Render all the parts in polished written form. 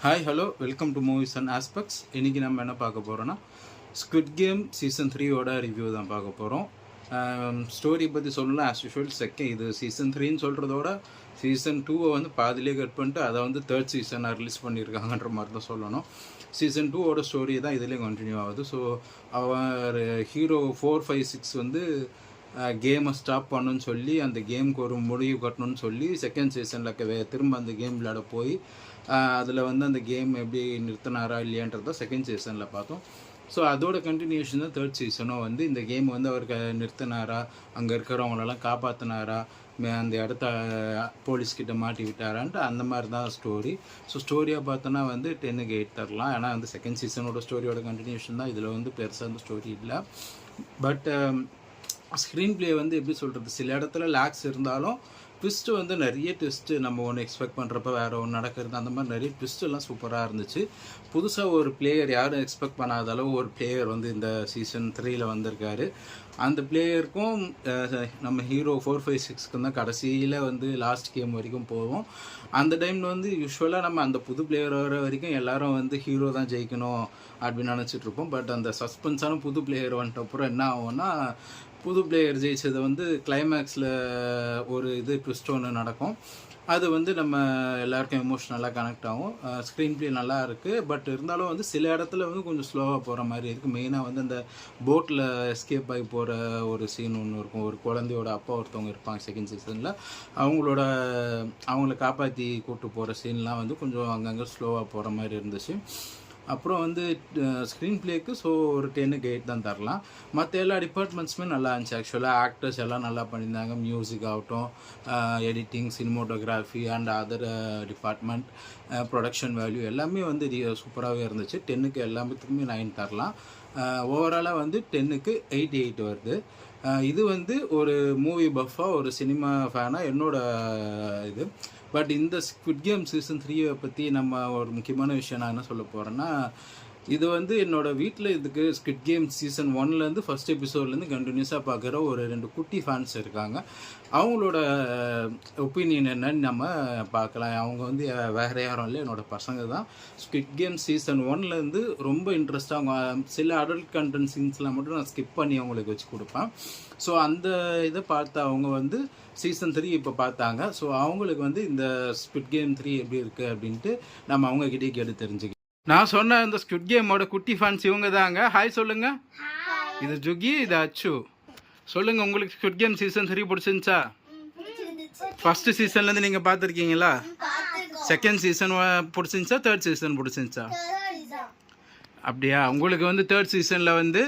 Hi hello welcome to movies and aspects. இன்றைக்கி நம்ம என்ன பார்க்க போகிறோன்னா ஸ்குவிட் கேம் சீசன் 3யோட ரிவ்யூ தான் பார்க்க போகிறோம். ஸ்டோரி பற்றி சொல்லலாம். ஆஸ் யூஷுவல் இது சீசன் 3ன்னு சொல்கிறதோட சீசன் 2வை வந்து பாதிலே கட் பண்ணிட்டு அதை வந்து தேர்ட் சீசனாக ரிலீஸ் பண்ணியிருக்காங்கன்ற மாதிரி தான் சொல்லணும். சீசன் 2வோட ஸ்டோரி தான் இதுலேயும் கண்டினியூ ஆகுது. ஸோ அவர் ஹீரோ 4, 5, 6 வந்து கேமை ஸ்டாப் பண்ணுன்னு சொல்லி அந்த கேமுக்கு ஒரு முடிவு கட்டணும்னு சொல்லி செகண்ட் சீசனில் திரும்ப அந்த கேம் விளையாட போய் அதில் வந்து அந்த கேம் எப்படி நிறுத்தினாரா இல்லையான்றத செகண்ட் சீசனில் பார்த்தோம். ஸோ அதோட கண்டினியூஷன் தான் தேர்ட் சீசனும் வந்து இந்த கேம் வந்து அவருக்கு நிறுத்தினாரா, அங்கே இருக்கிறவங்களெல்லாம் காப்பாற்றினாரா, அந்த இடத்த போலீஸ்கிட்ட மாட்டி விட்டாரான்ட்டு அந்த மாதிரி தான் ஸ்டோரி. ஸோ ஸ்டோரியாக பார்த்தோன்னா வந்து 10க்கு 8 தரலாம். ஏன்னா வந்து செகண்ட் சீசனோட ஸ்டோரியோட கண்டினியூஷன் தான். இதில் வந்து பெருசாக அந்த ஸ்டோரி இல்லை. பட் ஸ்க்ரீன் ப்ளே வந்து எப்படி சொல்கிறது, சில இடத்துல லேக்ஸ் இருந்தாலும் ட்விஸ்ட்டு வந்து நிறைய ட்விஸ்ட்டு நம்ம ஒன்று எக்ஸ்பெக்ட் பண்ணுறப்ப வேறு ஒன்று நடக்கிறது, அந்த மாதிரி நிறைய ட்விஸ்ட்டெல்லாம் சூப்பராக இருந்துச்சு. புதுசாக ஒரு பிளேயர் யாரும் எக்ஸ்பெக்ட் பண்ணாத அளவு ஒரு பிளேயர் வந்து இந்த சீசன் 3ல் வந்திருக்காரு. அந்த பிளேயருக்கும் நம்ம ஹீரோ 4, 5, 6க்கு தான் கடைசியில் வந்து லாஸ்ட் கேம் வரைக்கும் போவோம். அந்த டைமில் வந்து யூஸ்வலாக நம்ம அந்த புது பிளேயர் வர வரைக்கும் எல்லாரும் வந்து ஹீரோ தான் ஜெயிக்கணும் அப்படின்னு நினச்சிட்ருப்போம். பட் அந்த சஸ்பென்ஸான புது பிளேயர் வந்துட்ட அப்புறம் என்ன ஆகும்னா, புது பிளேயர் ஜெயிச்சது வந்து கிளைமேக்ஸில் ஒரு ட்விஸ்ட் ஒன்று நடக்கும். அது வந்து நம்ம எல்லாருக்கும் எமோஷ்னலாக கனெக்ட் ஆகும். ஸ்க்ரீன் ப்ளே நல்லா இருக்குது. பட் இருந்தாலும் வந்து சில இடத்துல வந்து கொஞ்சம் ஸ்லோவாக போகிற மாதிரி இருக்குது. மெயினாக வந்து அந்த போட்டில் எஸ்கேப் ஆகி போகிற ஒரு சீன் ஒன்று இருக்கும். ஒரு குழந்தையோட அப்பா ஒருத்தவங்க இருப்பாங்க செகண்ட் சீசனில். அவங்கள காப்பாற்றி கூப்பிட்டு போகிற சீன்லாம் வந்து கொஞ்சம் அங்கங்கே ஸ்லோவாக போகிற மாதிரி இருந்துச்சு. அப்புறம் வந்து ஸ்க்ரீன் பிளேக்கு ஸோ ஒரு 10க்கு 8 தான் தரலாம். மற்ற எல்லா டிபார்ட்மெண்ட்ஸுமே நல்லா இருந்துச்சு. ஆக்சுவலாக ஆக்டர்ஸ் எல்லாம் நல்லா பண்ணியிருந்தாங்க. மியூசிக் ஆகட்டும், editing, cinematography and other department, production value எல்லாமே வந்து சூப்பராகவே இருந்துச்சு. 10க்கு எல்லாத்துக்குமே 9 தரலாம். ஓவராலாக வந்து 10க்கு 8 வருது. இது வந்து ஒரு மூவி பஃபாக, ஒரு சினிமா ஃபேனாக என்னோட இது. பட் இந்த ஸ்குவிட் கேம் சீசன் 3யை பற்றி நம்ம ஒரு முக்கியமான விஷயம் நான் என்ன சொல்ல போகிறேன்னா, இது வந்து என்னோடய வீட்டில் இதுக்கு ஸ்குவிட் கேம் சீசன் 1லேருந்து ஃபஸ்ட் எபிசோட்லேருந்து கண்டினியூஸாக பார்க்குற ஒரு 2 குட்டி ஃபேன்ஸ் இருக்காங்க. அவங்களோட ஒப்பீனியன் என்னன்னு நம்ம பார்க்கலாம். அவங்க வந்து வேறு யாரும் இல்லை, என்னோடய பசங்க தான். ஸ்குவிட் கேம் சீசன் 1லேருந்து ரொம்ப இன்ட்ரெஸ்ட்டாக அவங்க சில அடல்ட் கண்டென்ட் சீன்ஸ்லாம் மட்டும் நான் ஸ்கிப் பண்ணி அவங்களுக்கு வச்சு கொடுப்பேன். ஸோ அந்த இதை பார்த்து அவங்க வந்து சீசன் 3 இப்போ பார்த்தாங்க. ஸோ அவங்களுக்கு வந்து இந்த ஸ்குவிட் கேம் 3 எப்படி இருக்குது அப்படின்ட்டு நம்ம அவங்கக்கிட்டே கேட்டு தெரிஞ்சுக்கலாம். நான் சொன்ன இந்த ஸ்குவிட் கேமோட குட்டி ஃபேன்ஸ் இவங்க தாங்க. ஹாய் சொல்லுங்கள். இது ஜுகி, இது அச்சு. சொல்லுங்கள், உங்களுக்கு ஸ்குவிட் கேம் சீசன் 3 பிடிச்சிருந்துச்சா? ஃபஸ்ட்டு சீசன்லேருந்து நீங்கள் பார்த்துருக்கீங்களா? செகண்ட் சீசன் பிடிச்சிருந்துச்சா, தேர்ட் சீசன் பிடிச்சிருந்துச்சா? அப்படியா? உங்களுக்கு வந்து தேர்ட் சீசனில் வந்து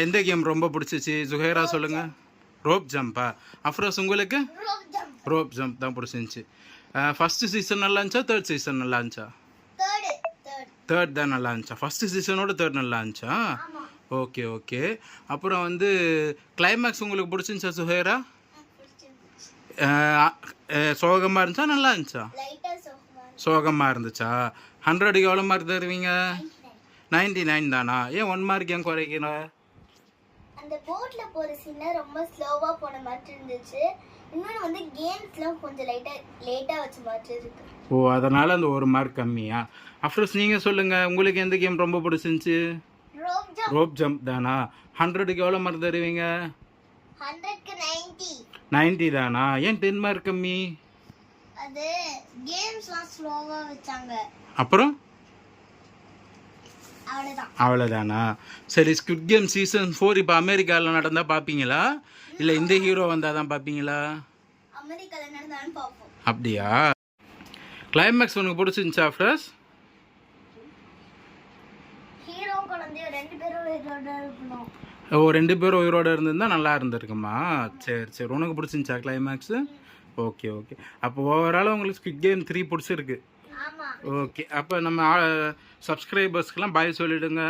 எந்த கேம் ரொம்ப பிடிச்சிச்சு? ஜுஹேரா சொல்லுங்கள். ரோப் ஜம்பா? அஃப்ரோஸ் உங்களுக்கு ரோப் ஜம்ப் தான் பிடிச்சிருந்துச்சி. ஃபஸ்ட்டு சீசன் நல்லா இருந்துச்சா, தேர்ட் சீசன் நல்லா இருந்துச்சா? தேர்ட் தான் நல்லா இருந்துச்சா? ஃபஸ்ட்டு சீசனோட தேர்ட் நல்லா இருந்துச்சா? Okay okay. அப்புறம் வந்து கிளைமேக்ஸ் உங்களுக்கு பிடிச்சிருந்துச்சா சுஹேரா? சோகமாக இருந்துச்சா நல்லா இருந்துச்சா? சோகமாக இருந்துச்சா? 100க்கு எவ்வளோ மார்க் தருவீங்க? 99 தானா? ஏன் 1 மார்க் ஏன் குறைக்கிறேன்? அந்த போட்ல போற சீன் ரொம்ப ஸ்லோவா போன மாதிரி இருந்துச்சு. இன்னொன்று வந்து கேம்ஸ்லாம் கொஞ்சம் லேட்டா வச்ச மாதிரி இருக்கு. ஓ, அதனால அந்த 1 மார்க் கம்மியா? அஃப்ரோஸ் நீங்கள் சொல்லுங்கள், உங்களுக்கு எந்த கேம் ரொம்ப பிடிச்சிருந்துச்சு? ரோப் ஜம்ப் தானா? 100க்கு எவ்வளோ மார்க் தருவீங்க? 100க்கு 90 தானா? ஏன் 10 மார்க் கம்மி? அது கேம்ஸ்லாம் ஸ்லோவா வச்சாங்க. அப்புறம் அவ்வளோதானா? சரி, ஸ்குவிட் கேம் சீசன் 4 இப்போ அமெரிக்காவில் நடந்தால் பார்ப்பீங்களா, இல்லை இந்த ஹீரோ வந்தால் தான் பார்ப்பீங்களா? அமெரிக்காவில் நடந்தாலும் பார்ப்போம். அப்படியா? கிளைமேக்ஸ் உனக்கு பிடிச்சிருந்துச்சா ஃப்ரெஷ்? ஹீரோ குழந்தைய 2 பேரும் உயிரோட இருக்கணும். ஓ, 2 பேரும் உயிரோடு இருந்திருந்தால் நல்லா இருந்திருக்குமா? சரி சரி. உனக்கு பிடிச்சிருந்துச்சா கிளைமேக்ஸு? Okay okay. அப்போ ஓவரால் உங்களுக்கு ஸ்குவிட் கேம் 3 பிடிச்சிருக்கு. ஓகே. அப்போ நம்ம சப்ஸ்கிரைபர்ஸ்க்கெலாம் பாய் சொல்லிவிடுங்க.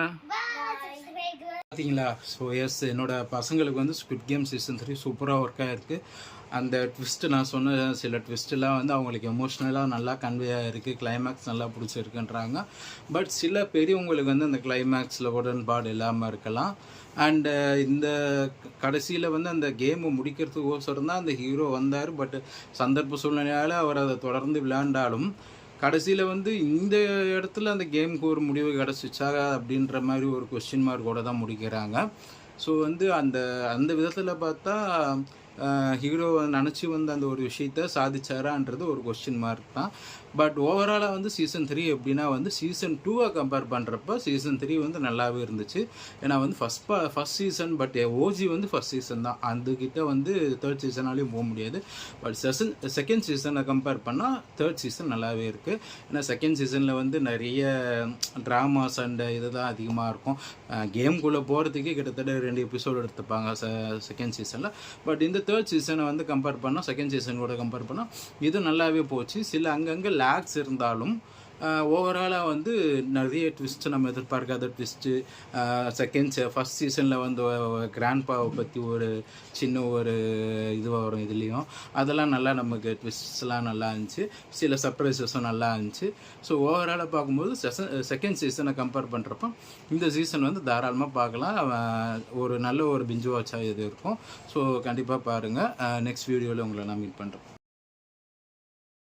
பார்த்தீங்களா? ஸோ எஸ், என்னோடய பசங்களுக்கு வந்து ஸ்குவிட் கேம் சீசன் 3 சூப்பராக ஒர்க் ஆகிருக்கு. அந்த ட்விஸ்ட்டு நான் சொன்ன சில ட்விஸ்ட்டெலாம் வந்து அவங்களுக்கு எமோஷ்னலாக நல்லா கன்வே ஆகிருக்கு. கிளைமேக்ஸ் நல்லா பிடிச்சிருக்குன்றாங்க. பட் சில பெரியவங்களுக்கு வந்து அந்த கிளைமேக்ஸில் உடன்பாடு இல்லாமல் இருக்கலாம். அண்டு இந்த கடைசியில் வந்து அந்த கேமை முடிக்கிறதுக்கோசரம் தான் அந்த ஹீரோ வந்தார். பட் சந்தர்ப்ப சூழ்நிலையால் அவர் அதை தொடர்ந்து விளையாண்டாலும் கடைசியில் வந்து இந்த இடத்துல அந்த கேமுக்கு ஒரு முடிவு கிடச்சிச்சா அப்படின்ற மாதிரி ஒரு கொஸ்டின் மார்க்கோட தான் முடிக்கிறாங்க. ஸோ வந்து அந்த அந்த விதத்தில் பார்த்தா ஹீரோ நினச்சி வந்து அந்த ஒரு விஷயத்த சாதிச்சாரான்றது ஒரு கொஸ்டின் மார்க் தான். பட் ஓவராலாக வந்து சீசன் 3 எப்படின்னா வந்து சீசன் 2 கம்பேர் பண்ணுறப்ப சீசன் 3 வந்து நல்லாவே இருந்துச்சு. ஏன்னா வந்து ஃபஸ்ட் சீசன் பட் ஓஜி வந்து ஃபஸ்ட் சீசன் தான், அதுக்கிட்ட வந்து தேர்ட் சீசனாலையும் போக முடியாது. பட் செகண்ட் சீசனை கம்பேர் பண்ணால் தேர்ட் சீசன் நல்லாவே இருக்குது. ஏன்னா செகண்ட் சீசனில் வந்து நிறைய ட்ராமாஸ் அண்ட் இதுதான் அதிகமாக இருக்கும். கேம்குள்ளே போகிறதுக்கே கிட்டத்தட்ட 2 எபிசோடு எடுத்துப்பாங்க செகண்ட் சீசனில். பட் இந்த தேர்ட் சீசனை வந்து கம்பேர் பண்ணால் செகண்ட் சீசன் கூட கம்பேர் பண்ணால் இது நல்லாவே போச்சு. சில அங்கங்கே லேக்ஸ் இருந்தாலும் ஓவராலாக வந்து நிறைய ட்விஸ்ட்டு, நம்ம எதிர்பார்க்காத ட்விஸ்ட்டு. ஃபஸ்ட் சீசனில் வந்து கிராண்ட்பாவை பற்றி ஒரு சின்ன ஒரு இதுவாக வரும் இதுலேயும், அதெல்லாம் நல்லா நமக்கு ட்விஸ்ட்ஸ்லாம் நல்லா இருந்துச்சு. சில சர்ப்ரைசஸும் நல்லா இருந்துச்சு. ஸோ ஓவராலாக பார்க்கும்போது செகண்ட் சீசனை கம்பேர் பண்ணுறப்போ இந்த சீசன் வந்து தாராளமாக பார்க்கலாம். ஒரு நல்ல ஒரு பிஞ்சு வாட்சாக இது இருக்கும். ஸோ கண்டிப்பாக பாருங்கள். நெக்ஸ்ட் வீடியோவில் உங்களை நான் மீட் பண்ணுறேன்.